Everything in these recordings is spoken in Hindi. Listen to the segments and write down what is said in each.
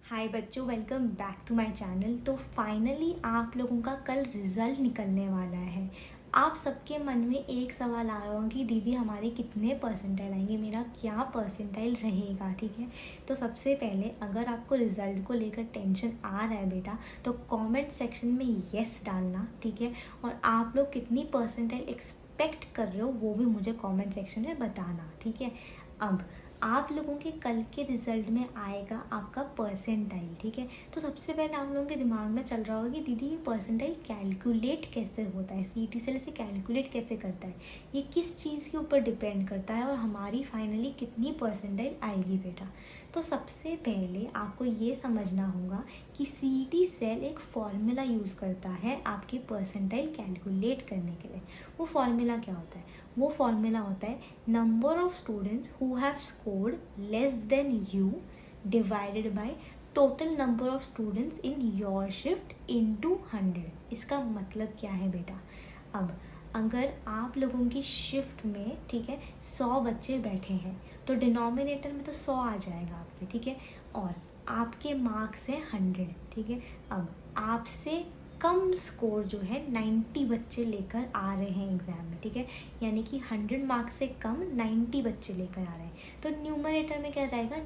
हाय बच्चों, welcome back to my channel. तो फाइनली आप लोगों का कल रिज़ल्ट निकलने वाला है। आप सबके मन में एक सवाल आ रहा होगा कि दीदी हमारे कितने परसेंटाइल आएंगे, मेरा क्या परसेंटाइल रहेगा। ठीक है, तो सबसे पहले अगर आपको रिज़ल्ट को लेकर टेंशन आ रहा है बेटा, तो कमेंट सेक्शन में यस डालना। ठीक है, और आप लोग कितनी परसेंटाइल एक्सपेक्ट कर रहे हो वो भी मुझे कमेंट सेक्शन में बताना। ठीक है, अब आप लोगों के कल के रिजल्ट में आएगा आपका परसेंटाइल। ठीक है, तो सबसे पहले आप लोगों के दिमाग में चल रहा होगा कि दीदी ये परसेंटाइल कैलकुलेट कैसे होता है, सीईटी सेल इसे कैलकुलेट कैसे करता है, ये किस चीज़ के ऊपर डिपेंड करता है और हमारी फाइनली कितनी परसेंटाइल आएगी बेटा। तो सबसे पहले आपको ये समझना होगा कि सीईटी सेल एक फॉर्मूला यूज़ करता है आपके परसेंटाइल कैलकुलेट करने के लिए। वो फॉर्मूला क्या होता है? वो फॉर्मूला होता है number of students who have scored less than you divided by total number of students in your shift into 100। इसका मतलब क्या है बेटा? अब अगर आप लोगों की शिफ्ट में, ठीक है, 100 बच्चे बैठे हैं तो डिनोमिनेटर में तो 100 आ जाएगा आपके। ठीक है, और आपके मार्क्स हैं 100। ठीक है, अब आपसे कम स्कोर जो है 90 बच्चे लेकर आ रहे हैं एग्ज़ाम में। ठीक है, यानी कि 100 मार्क्स से कम 90 बच्चे लेकर आ रहे हैं, तो न्यूमरेटर में क्या जाएगा?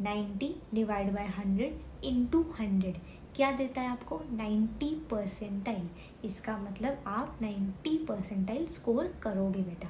90 डिवाइड बाय 100 इंटू 100 क्या देता है आपको? 90 परसेंटाइल। इसका मतलब आप 90 परसेंटाइल स्कोर करोगे बेटा।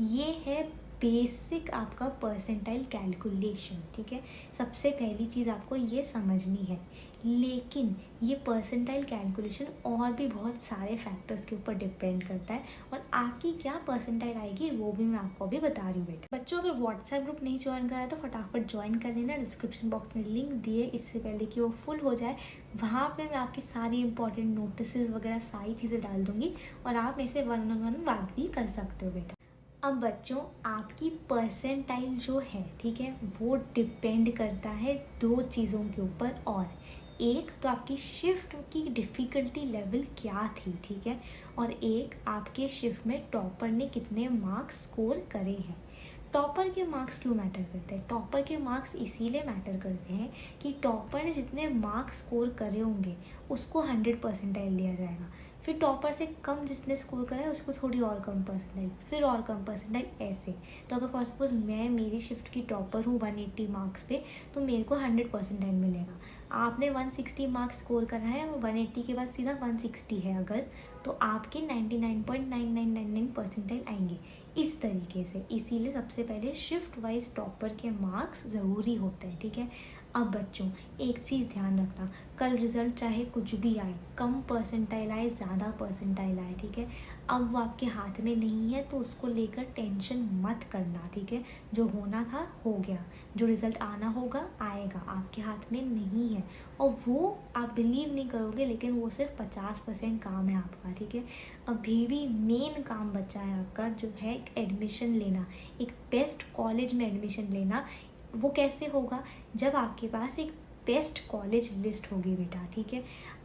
ये है बेसिक आपका परसेंटाइल कैलकुलेशन। ठीक है, सबसे पहली चीज़ आपको ये समझनी है। लेकिन ये परसेंटाइल कैलकुलेशन और भी बहुत सारे फैक्टर्स के ऊपर डिपेंड करता है, और आपकी क्या परसेंटाइल आएगी वो भी मैं आपको अभी बता रही हूँ बेटा। बच्चों, अगर व्हाट्सएप ग्रुप नहीं ज्वाइन करा है तो फटाफट ज्वाइन कर लेना। डिस्क्रिप्शन बॉक्स में लिंक दिए इससे पहले कि वो फुल हो जाए, वहाँ पे मैं आपकी सारी इंपॉर्टेंट नोटिसेस वगैरह सारी चीज़ें डाल दूँगी और आप मेरे से वन ऑन वन बात भी कर सकते हो बेटा। अब बच्चों, आपकी परसेंटाइल जो है, ठीक है, वो डिपेंड करता है दो चीज़ों के ऊपर। और एक तो आपकी शिफ्ट की डिफ़िकल्टी लेवल क्या थी, ठीक है, और एक आपके शिफ्ट में टॉपर ने कितने मार्क्स स्कोर करे हैं। टॉपर के मार्क्स क्यों मैटर करते हैं? टॉपर के मार्क्स इसीलिए मैटर करते हैं कि टॉपर ने जितने मार्क्स स्कोर करे होंगे उसको 100 परसेंटाइल दिया जाएगा। फिर टॉपर से कम जिसने स्कोर करा है उसको थोड़ी और कम परसेंटाइल, फिर और कम परसेंटाइल, ऐसे। तो अगर फॉर सपोज मैं मेरी शिफ्ट की टॉपर हूँ 180 मार्क्स पे, तो मेरे को 100 परसेंटाइल मिलेगा। आपने 160 मार्क्स स्कोर करा है और 180 के बाद सीधा 160 है अगर, तो आपके 99.9999 परसेंटाइल आएंगे इस तरीके से। इसीलिए सबसे पहले शिफ्ट वाइज टॉपर के मार्क्स ज़रूरी होते हैं। ठीक है, अब बच्चों एक चीज़ ध्यान रखना, कल रिज़ल्ट चाहे कुछ भी आए, कम परसेंटाइल आए ज़्यादा परसेंटाइल आए, ठीक है, अब वो आपके हाथ में नहीं है तो उसको लेकर टेंशन मत करना। ठीक है, जो होना था हो गया, जो रिज़ल्ट आना होगा आएगा, आपके हाथ में नहीं है। और वो आप बिलीव नहीं करोगे लेकिन वो सिर्फ 50% काम है आपका। ठीक है, अभी भी मेन काम बचा है आपका, जो है एडमिशन लेना, एक बेस्ट कॉलेज में एडमिशन लेना। वो कैसे होगा? जब आपके पास एक बेस्ट कॉलेज लिस्ट होगी बेटा। ठीक है,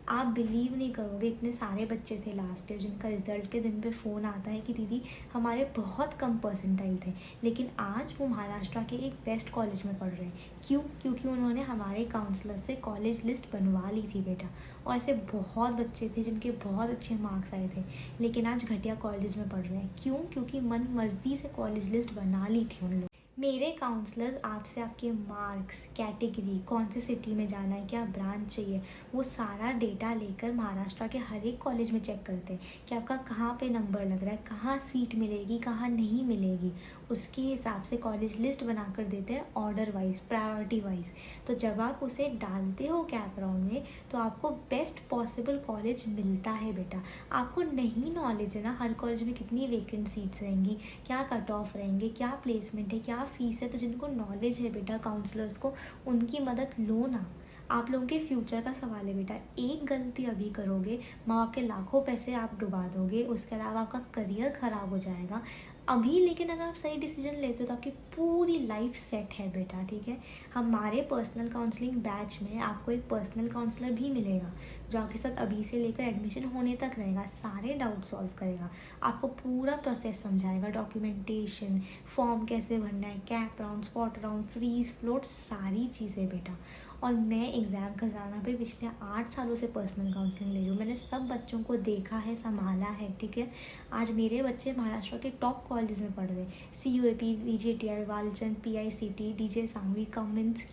आप बिलीव नहीं करोगे, इतने सारे बच्चे थे लास्ट ईयर जिनका रिजल्ट के दिन पे फ़ोन आता है कि दीदी हमारे बहुत कम परसेंटाइल थे, लेकिन आज वो महाराष्ट्र के एक बेस्ट कॉलेज में पढ़ रहे हैं। क्यों? क्योंकि उन्होंने हमारे काउंसलर से कॉलेज लिस्ट बनवा ली थी बेटा। और ऐसे बहुत बच्चे थे जिनके बहुत अच्छे मार्क्स आए थे लेकिन आज घटिया कॉलेज में पढ़ रहे हैं। क्यों? क्योंकि मन मर्जी से कॉलेज लिस्ट बना ली थी उन लोग। मेरे काउंसलर्स आपसे आपके मार्क्स, कैटेगरी, कौन सी सिटी में जाना है, क्या ब्रांच चाहिए, वो सारा डेटा लेकर महाराष्ट्र के हर एक कॉलेज में चेक करते हैं कि आपका कहाँ पे नंबर लग रहा है, कहाँ सीट मिलेगी, कहाँ नहीं मिलेगी। उसके हिसाब से कॉलेज लिस्ट बनाकर देते हैं ऑर्डर वाइज, प्रायोरिटी वाइज। तो जब आप उसे डालते हो कैप राउंड में तो आपको बेस्ट पॉसिबल कॉलेज मिलता है बेटा। आपको नहीं नॉलेज है ना हर कॉलेज में कितनी वेकेंट सीट्स रहेंगी, क्या कट ऑफ रहेंगे, क्या प्लेसमेंट है, क्या फीस है, तो जिनको नॉलेज है बेटा काउंसलर्स को, उनकी मदद लो ना। आप लोगों के फ्यूचर का सवाल है बेटा। एक गलती अभी करोगे, माँ बाप के लाखों पैसे आप डुबा दोगे, उसके अलावा आपका करियर ख़राब हो जाएगा अभी। लेकिन अगर आप सही डिसीजन लेते हो तो आपकी पूरी लाइफ सेट है बेटा। ठीक है, हमारे पर्सनल काउंसलिंग बैच में आपको एक पर्सनल काउंसलर भी मिलेगा जो आपके साथ अभी से लेकर एडमिशन होने तक रहेगा, सारे डाउट सॉल्व करेगा, आपको पूरा प्रोसेस समझाएगा, डॉक्यूमेंटेशन, फॉर्म कैसे भरना है, CAP round, spot round, freeze, float, सारी चीज़ें बेटा। और मैं एग्ज़ाम खजाना पे पिछले 8 सालों से पर्सनल काउंसलिंग ले रही हूँ। मैंने सब बच्चों को देखा है, संभाला है, ठीक है। आज मेरे बच्चे महाराष्ट्र के टॉप कॉलेज में पढ़ रहे हैं, CUAP, VJTI, Walchand, PICT, DJ Sanghvi, Cummins.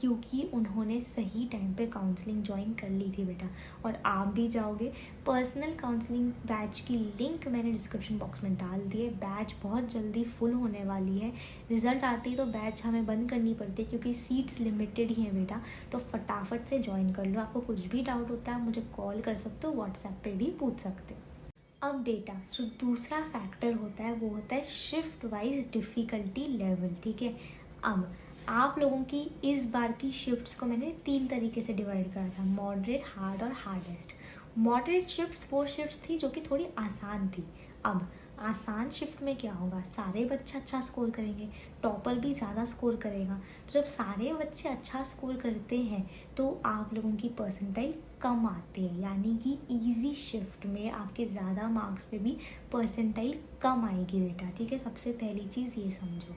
क्योंकि उन्होंने सही टाइम पे काउंसलिंग ज्वाइन कर ली थी बेटा। और आप भी जाओगे। पर्सनल काउंसलिंग बैच की लिंक मैंने डिस्क्रिप्शन बॉक्स में डाल दी है। बैच बहुत जल्दी फुल होने वाली है। रिज़ल्ट आते ही तो बैच हमें बंद करनी पड़ती है क्योंकि सीट्स लिमिटेड ही हैं बेटा। तो फटाफट से ज्वाइन कर लो। आपको कुछ भी डाउट होता है मुझे कॉल कर सकते हो, व्हाट्सएप पे भी पूछ सकते हो। अब बेटा जो दूसरा फैक्टर होता है वो होता है शिफ्ट वाइज डिफ़िकल्टी लेवल, ठीक है। अब आप लोगों की इस बार की शिफ्ट्स को मैंने 3 तरीके से डिवाइड करा था, मॉडरेट, हार्ड और हार्डेस्ट। मॉडरेट शिफ्ट्स वो शिफ्ट्स थी जो कि थोड़ी आसान थी। अब आसान शिफ्ट में क्या होगा, सारे बच्चे अच्छा स्कोर करेंगे, टॉपर भी ज़्यादा स्कोर करेगा। तो जब सारे बच्चे अच्छा स्कोर करते हैं तो आप लोगों की परसेंटाइल कम आते हैं, यानी कि इजी शिफ्ट में आपके ज़्यादा मार्क्स पे भी परसेंटाइल कम आएगी बेटा, ठीक है। सबसे पहली चीज़ ये समझो।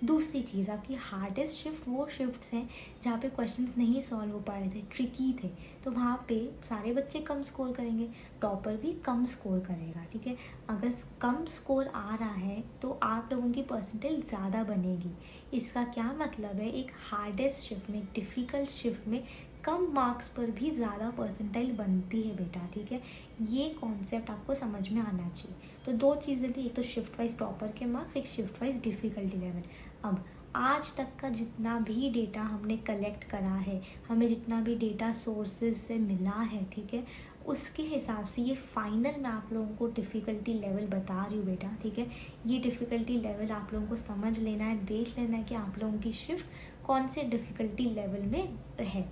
दूसरी चीज़, आपकी हार्डेस्ट शिफ्ट वो शिफ्ट्स हैं जहाँ पे क्वेश्चंस नहीं सॉल्व हो पा रहे थे, ट्रिकी थे, तो वहाँ पे सारे बच्चे कम स्कोर करेंगे, टॉपर भी कम स्कोर करेगा, ठीक है। अगर कम स्कोर आ रहा है तो आप लोगों की परसेंटेज ज़्यादा बनेगी। इसका क्या मतलब है, एक हार्डेस्ट शिफ्ट में, एक डिफ़िकल्ट शिफ्ट में कम मार्क्स पर भी ज़्यादा परसेंटाइल बनती है बेटा, ठीक है। ये कॉन्सेप्ट आपको समझ में आना चाहिए। तो 2 चीज़ें थी, एक तो शिफ्ट वाइज टॉपर के मार्क्स, एक शिफ्ट वाइज डिफ़िकल्टी लेवल। अब आज तक का जितना भी डेटा हमने कलेक्ट करा है, हमें जितना भी डेटा सोर्सेज से मिला है, ठीक है, उसके हिसाब से ये फाइनल मैं आप लोगों को डिफ़िकल्टी लेवल बता रही हूँ बेटा, ठीक है। ये डिफ़िकल्टी लेवल आप लोगों को समझ लेना है, देख लेना है कि आप लोगों की शिफ्ट कौन से डिफ़िकल्टी लेवल में है।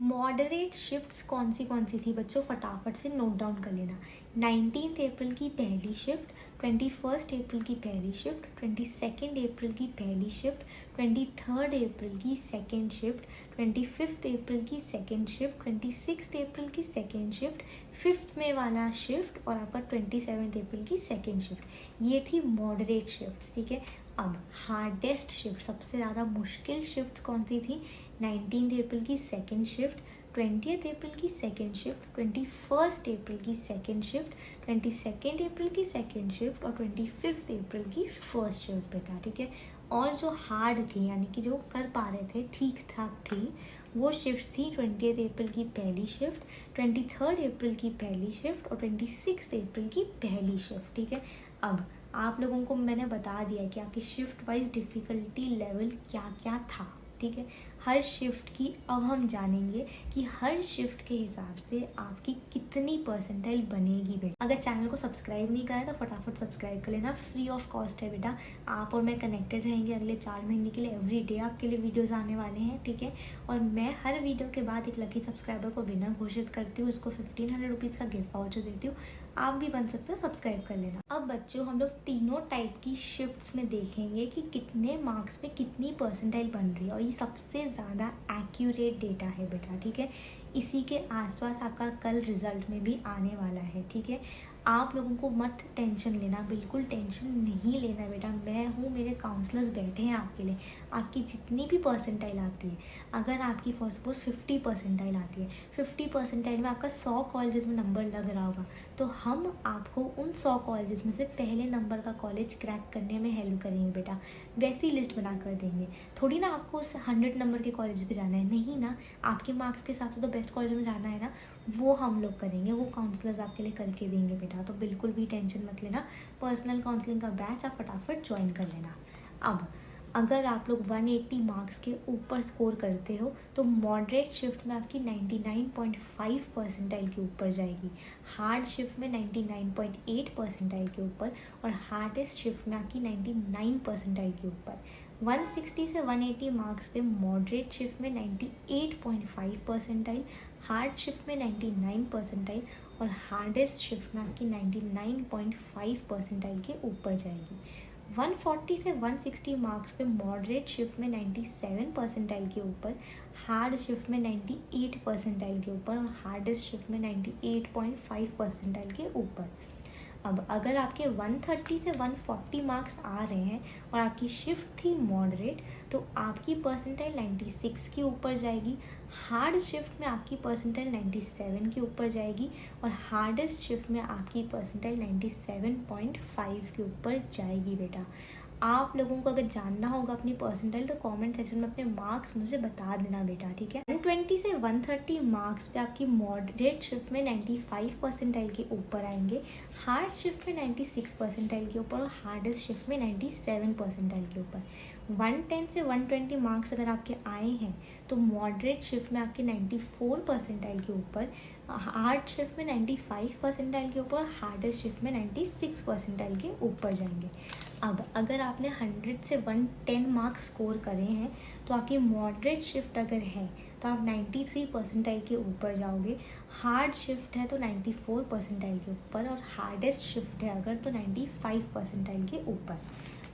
मॉडरेट शिफ्ट्स कौन सी थी बच्चों, फटाफट से नोट डाउन कर लेना। 19 अप्रैल की पहली शिफ्ट, 21 अप्रैल की पहली शिफ्ट, 22 अप्रैल की पहली शिफ्ट, 23 अप्रैल की सेकेंड शिफ्ट, 25 अप्रैल की सेकेंड शिफ्ट, 26 अप्रैल की सेकेंड शिफ्ट, 5 में वाला शिफ्ट और आपका 27 अप्रैल की सेकेंड शिफ्ट। ये थी मॉडरेट शिफ्ट्स, ठीक है। अब हार्डेस्ट शिफ्ट, सबसे ज़्यादा मुश्किल शिफ्ट कौन सी थी, 19 अप्रैल की सेकेंड शिफ्ट, 20 अप्रैल की सेकेंड शिफ्ट, 21 अप्रैल की सेकेंड शिफ्ट, 22 अप्रैल की सेकेंड शिफ्ट और 25 अप्रैल की फर्स्ट शिफ्ट बेटा, ठीक है। और जो हार्ड थी, यानी कि जो कर पा रहे थे, ठीक ठाक थी, वो शिफ्ट थी 20 अप्रैल की पहली शिफ्ट, 23 अप्रैल की पहली शिफ्ट और 26 अप्रैल की पहली शिफ्ट, ठीक है। अब आप लोगों को मैंने बता दिया कि आपकी शिफ्ट वाइज डिफ़िकल्टी लेवल क्या क्या था, ठीक है। हर शिफ्ट की अब हम जानेंगे कि हर शिफ्ट के हिसाब से आपकी कितनी परसेंटाइल बनेगी बेटा। अगर चैनल को सब्सक्राइब नहीं करा है तो फटाफट सब्सक्राइब कर लेना, फ्री ऑफ कॉस्ट है बेटा। आप और मैं कनेक्टेड रहेंगे अगले 4 महीने के लिए, एवरी डे आपके लिए वीडियोस आने वाले हैं, ठीक है। और मैं हर वीडियो के बाद एक लकी सब्सक्राइबर को विनर घोषित करती हूँ, उसको 1500 रुपीज़ का गिफ्ट वाउचर देती हूँ। आप भी बन सकते हो, सब्सक्राइब कर लेना। अब बच्चों हम लोग तीनों टाइप की शिफ्ट्स में देखेंगे कि कितने मार्क्स पे कितनी परसेंटाइल बन रही है, और ये सबसे ज़्यादा एक्यूरेट डेटा है बेटा, ठीक है। इसी के आसपास आपका कल रिजल्ट में भी आने वाला है, ठीक है। आप लोगों को मत टेंशन लेना, बिल्कुल टेंशन नहीं लेना बेटा। मैं हूँ, मेरे काउंसलर्स बैठे हैं आपके लिए। आपकी जितनी भी परसेंटाइल आती है, अगर आपकी फर्स्ट सपोज 50 परसेंटाइल आती है, 50 परसेंटाइल में आपका 100 कॉलेजेस में नंबर लग रहा होगा, तो हम आपको उन 100 कॉलेजेस में से पहले नंबर का कॉलेज क्रैक करने में हेल्प करेंगे बेटा। वैसी लिस्ट बना कर देंगे, थोड़ी ना आपको उस 100 नंबर के कॉलेज पे जाना है, नहीं ना। आपके मार्क्स के हिसाब से तो बेस्ट कॉलेज में जाना है ना, वो हम लोग करेंगे, वो काउंसलर्स आपके लिए करके देंगे बेटा। तो बिल्कुल भी टेंशन मत लेना, पर्सनल काउंसलिंग का बैच आप फटाफट ज्वाइन कर लेना। अब अगर आप लोग 180 मार्क्स के ऊपर स्कोर करते हो तो मॉडरेट शिफ्ट में आपकी 99.5 परसेंटाइल के ऊपर जाएगी, हार्ड शिफ्ट में 99.8 परसेंटाइल के ऊपर और हार्डेस्ट शिफ्ट में आपकी 99 परसेंटाइल के ऊपर। 160 से 180 मार्क्स पे मॉडरेट शिफ्ट में 98.5 परसेंटाइल, हार्ड शिफ्ट में 99 परसेंटाइल और हार्डेस्ट शिफ्ट में आपकी 99.5 परसेंटाइल के ऊपर जाएगी। 140 से 160 मार्क्स पे मॉडरेट शिफ्ट में 97 परसेंटाइल के ऊपर, हार्ड शिफ्ट में 98 परसेंटाइल के ऊपर और हार्डेस्ट शिफ्ट में 98.5 परसेंटाइल के ऊपर। अब अगर आपके 130 से 140 मार्क्स आ रहे हैं और आपकी शिफ्ट थी मॉडरेट, तो आपकी परसेंटाइल 96 के ऊपर जाएगी। हार्ड शिफ्ट में आपकी परसेंटाइल 97 के ऊपर जाएगी और हार्डेस्ट शिफ्ट में आपकी परसेंटाइल 97.5 के ऊपर जाएगी बेटा। आप लोगों को अगर जानना होगा अपनी परसेंटाइल तो कमेंट सेक्शन में अपने मार्क्स मुझे बता देना बेटा, ठीक है। 120 से 130 मार्क्स पे आपकी मॉडरेट शिफ्ट में 95 परसेंटाइल के ऊपर आएंगे, हार्ड शिफ्ट में 96 परसेंटाइल के ऊपर और हार्डेस्ट शिफ्ट में 97 परसेंटाइल के ऊपर। 110 से 120 मार्क्स अगर आपके आए हैं तो मॉडरेट शिफ्ट में आपके 94 परसेंटाइल के ऊपर, हार्ड शिफ्ट में 95 परसेंटाइल के ऊपर, हार्डेस्ट शिफ्ट में 96 परसेंटाइल के ऊपर जाएंगे। अब अगर आपने 100 से 110 मार्क्स स्कोर करे हैं तो आपकी मॉडरेट शिफ्ट अगर है तो आप 93 परसेंटाइल के ऊपर जाओगे, हार्ड शिफ्ट है तो 94 परसेंटाइल के ऊपर और हार्डेस्ट शिफ्ट है अगर तो 95 परसेंटाइल के ऊपर।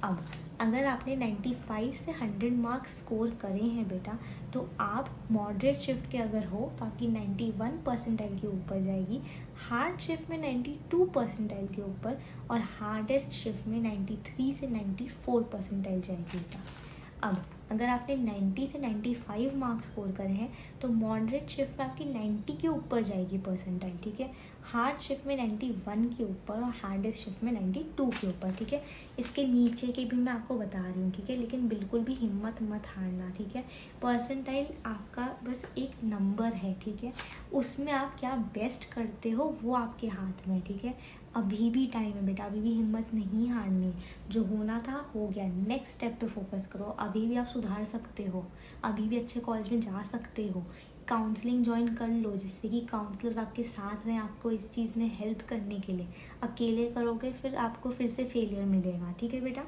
अब अगर आपने 95 से 100 मार्क्स स्कोर करे हैं बेटा तो आप मॉडरेट शिफ्ट के अगर हो तो आपकी 91 परसेंटाइल के ऊपर जाएगी, हार्ड शिफ्ट में 92 परसेंटाइल के ऊपर और हार्डेस्ट शिफ्ट में 93 से 94 परसेंटाइल जाएगी बेटा। अब अगर आपने 90 से 95 मार्क्स स्कोर करे हैं तो मॉडरेट शिफ्ट में आपकी 90 के ऊपर जाएगी परसेंटाइल, ठीक है। हार्ड शिफ्ट में 91 के ऊपर और हार्डेस्ट शिफ्ट में 92 के ऊपर, ठीक है। इसके नीचे के भी मैं आपको बता रही हूँ, ठीक है, लेकिन बिल्कुल भी हिम्मत मत हारना, ठीक है। परसेंटाइल आपका बस एक नंबर है, ठीक है, उसमें आप क्या बेस्ट करते हो वो आपके हाथ में, ठीक है। अभी भी टाइम है बेटा, अभी भी हिम्मत नहीं हारनी, जो होना था हो गया, नेक्स्ट स्टेप पे फोकस करो। अभी भी आप सुधार सकते हो, अभी भी अच्छे कॉलेज में जा सकते हो, काउंसलिंग ज्वाइन कर लो जिससे कि काउंसलर्स आपके साथ रहें आपको इस चीज़ में हेल्प करने के लिए। अकेले करोगे फिर आपको फिर से फेलियर मिलेगा, ठीक है बेटा।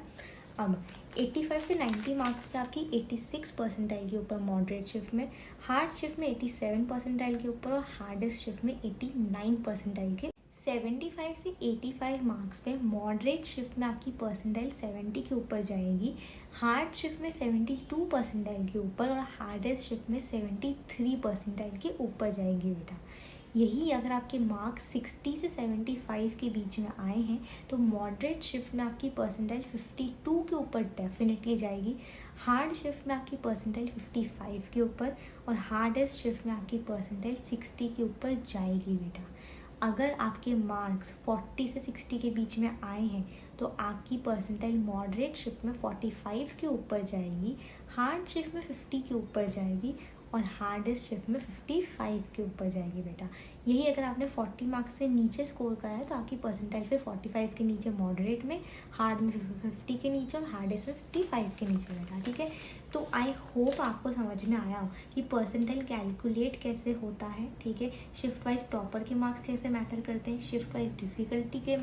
अब 85 से 90 मार्क्स पे आपकी 86 परसेंटाइल के ऊपर मॉडरेट शिफ्ट में, हार्ड शिफ्ट में 87 परसेंटाइल के ऊपर और हार्डेस्ट शिफ्ट में 89 परसेंटाइल के। 75 से 85 मार्क्स पे मॉडरेट शिफ्ट में आपकी परसेंटाइल 70 के ऊपर जाएगी, हार्ड शिफ्ट में 72 परसेंटाइल के ऊपर और हार्डेस्ट शिफ्ट में 73 परसेंटाइल के ऊपर जाएगी बेटा। यही अगर आपके मार्क्स 60 से 75 के बीच में आए हैं तो मॉडरेट शिफ्ट में आपकी परसेंटाइल 52 के ऊपर डेफिनेटली जाएगी, हार्ड शिफ्ट में आपकी परसेंटाइल 55 के ऊपर और हार्डेस्ट शिफ्ट में आपकी परसेंटाइल 60 के ऊपर जाएगी बेटा। अगर आपके मार्क्स 40 से 60 के बीच में आए हैं तो आपकी परसेंटाइल मॉडरेट शिफ्ट में 45 के ऊपर जाएगी, हार्ड शिफ्ट में 50 के ऊपर जाएगी और हार्डेस्ट शिफ्ट में 55 के ऊपर जाएगी बेटा। यही अगर आपने 40 मार्क्स से नीचे स्कोर करा है तो आपकी परसेंटाइल फिर 45 के नीचे मॉडरेट में, हार्ड में 50 के नीचे और हार्डेस्ट में 55 के नीचे बेटा, ठीक है। तो आई होप आपको समझ में आया हो कि परसेंटाइल कैलकुलेट कैसे होता है, ठीक है। शिफ्ट वाइज टॉपर के मार्क्स कैसे मैटर करते हैं, शिफ्ट वाइज डिफ़िकल्टी के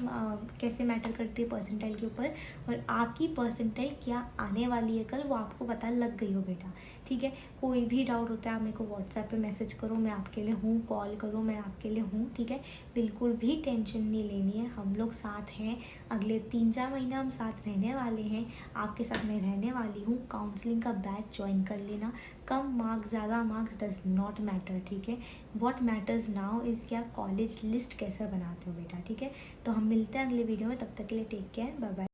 कैसे मैटर करती है परसेंटाइल के ऊपर, और आपकी परसेंटाइल क्या आने वाली है कल वो आपको पता लग गई हो बेटा, ठीक है। कोई भी डाउट होता है आप मेरे को व्हाट्सएप पे मैसेज करो, मैं आपके लिए हूँ, कॉल करो, मैं आपके लिए हूँ, ठीक है। बिल्कुल भी टेंशन नहीं लेनी है, हम लोग साथ हैं, अगले 3-4 महीने हम साथ रहने वाले हैं, आपके साथ मैं रहने वाली हूँ। काउंसलिंग का बैच ज्वाइन कर लेना, कम मार्क्स ज़्यादा मार्क्स डज नॉट मैटर, ठीक है। व्हाट मैटर्स नाउ इज़ कि आप कॉलेज लिस्ट कैसे बनाते हो बेटा, ठीक है। तो हम मिलते हैं अगले वीडियो में, तब तक के लिए टेक केयर, बाय बाय।